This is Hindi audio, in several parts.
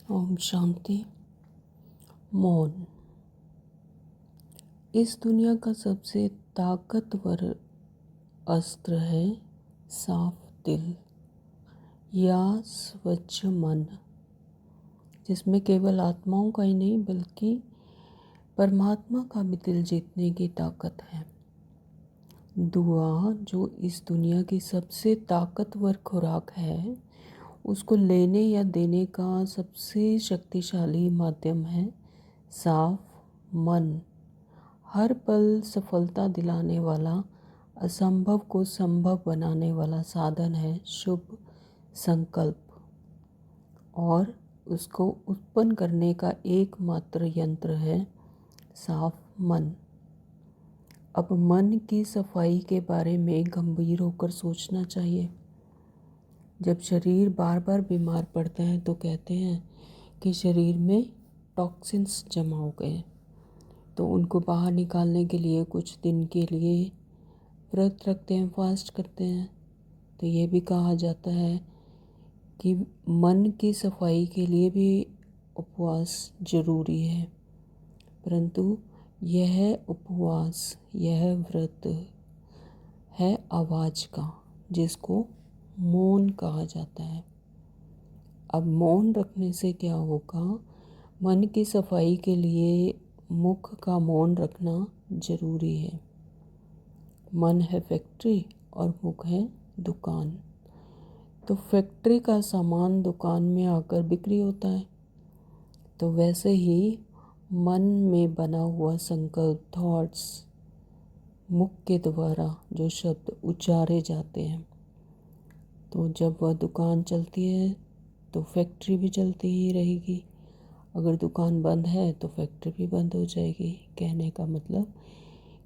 ओम शांति। मौन इस दुनिया का सबसे ताकतवर अस्त्र है। साफ दिल या स्वच्छ मन, जिसमें केवल आत्माओं का ही नहीं बल्कि परमात्मा का भी दिल जीतने की ताकत है। दुआ, जो इस दुनिया की सबसे ताकतवर खुराक है, उसको लेने या देने का सबसे शक्तिशाली माध्यम है साफ मन। हर पल सफलता दिलाने वाला, असंभव को संभव बनाने वाला साधन है शुभ संकल्प, और उसको उत्पन्न करने का एकमात्र यंत्र है साफ मन। अब मन की सफाई के बारे में गंभीर होकर सोचना चाहिए। जब शरीर बार बार बीमार पड़ता है तो कहते हैं कि शरीर में टॉक्सिन्स जमा हो गए, तो उनको बाहर निकालने के लिए कुछ दिन के लिए व्रत रखते हैं, फास्ट करते हैं। तो ये भी कहा जाता है कि मन की सफाई के लिए भी उपवास जरूरी है, परंतु यह उपवास, यह व्रत है आवाज़ का, जिसको मौन कहा जाता है। अब मौन रखने से क्या होगा? मन की सफाई के लिए मुख का मौन रखना जरूरी है। मन है फैक्ट्री और मुख है दुकान। तो फैक्ट्री का सामान दुकान में आकर बिक्री होता है, तो वैसे ही मन में बना हुआ संकल्प, थॉट्स, मुख के द्वारा जो शब्द उच्चारे जाते हैं, तो जब वह दुकान चलती है तो फैक्ट्री भी चलती ही रहेगी। अगर दुकान बंद है तो फैक्ट्री भी बंद हो जाएगी। कहने का मतलब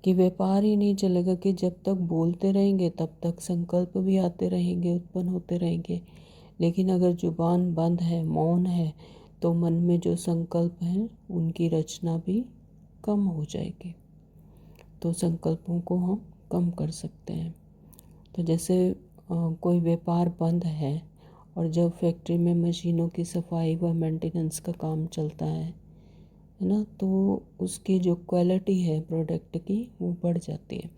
कि व्यापार ही नहीं चलेगा, कि जब तक बोलते रहेंगे तब तक संकल्प भी आते रहेंगे, उत्पन्न होते रहेंगे। लेकिन अगर जुबान बंद है, मौन है, तो मन में जो संकल्प हैं उनकी रचना भी कम हो जाएगी। तो संकल्पों को हम कम कर सकते हैं। तो जैसे कोई व्यापार बंद है और जब फैक्ट्री में मशीनों की सफाई व मेंटेनेंस का काम चलता है ना, तो उसकी जो क्वालिटी है प्रोडक्ट की वो बढ़ जाती है।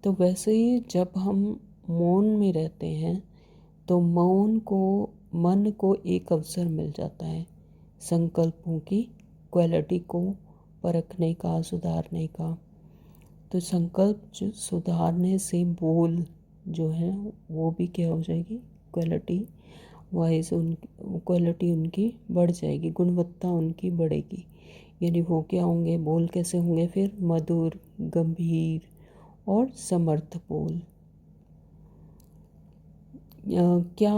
तो वैसे ही जब हम मौन में रहते हैं तो मन को एक अवसर मिल जाता है संकल्पों की क्वालिटी को परखने का, सुधारने का। तो संकल्प जो सुधारने से बोल जो है वो भी क्या हो जाएगी, क्वालिटी वाइज क्वालिटी उनकी बढ़ जाएगी, गुणवत्ता उनकी बढ़ेगी। यानी वो क्या होंगे, बोल कैसे होंगे फिर? मधुर, गंभीर और समर्थ बोल। क्या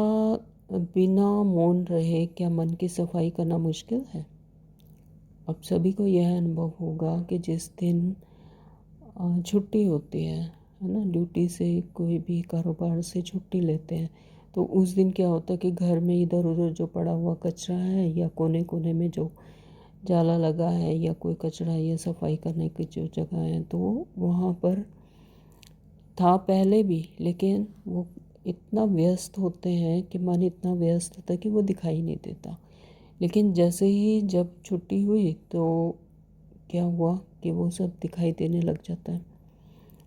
बिना मौन रहे क्या मन की सफाई करना मुश्किल है? अब सभी को यह अनुभव होगा कि जिस दिन छुट्टी होती है ना, ड्यूटी से, कोई भी कारोबार से छुट्टी लेते हैं, तो उस दिन क्या होता है कि घर में इधर उधर जो पड़ा हुआ कचरा है या कोने कोने में जो जाला लगा है या कोई कचरा या सफाई करने की जो जगह है, तो वहाँ पर था पहले भी, लेकिन वो इतना व्यस्त होते हैं कि मन इतना व्यस्त होता है कि वो दिखाई नहीं देता। लेकिन जैसे ही जब छुट्टी हुई तो क्या हुआ कि वो सब दिखाई देने लग जाता है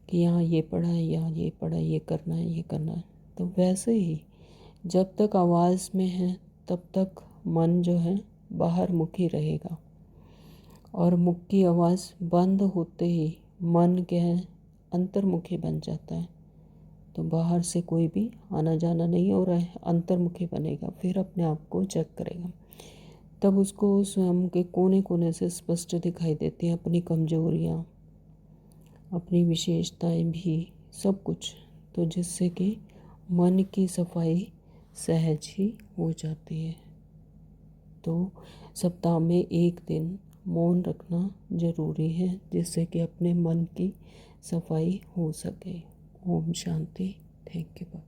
कि यहाँ ये पड़ा है, यहाँ ये पड़ा है, ये करना है, ये करना है। तो वैसे ही जब तक आवाज़ में है तब तक मन जो है बाहर मुखी रहेगा, और मुख की आवाज़ बंद होते ही मन क्या है, अंतर्मुखी बन जाता है। तो बाहर से कोई भी आना जाना नहीं हो रहा है, अंतर्मुखी बनेगा, फिर अपने आप को चेक करेगा। तब उसको स्वयं के कोने कोने से स्पष्ट दिखाई देती हैं अपनी कमजोरियाँ, अपनी विशेषताएं भी, सब कुछ। तो जिससे कि मन की सफाई सहज ही हो जाती है। तो सप्ताह में एक दिन मौन रखना जरूरी है, जिससे कि अपने मन की सफाई हो सके। ओम शांति। Thank you.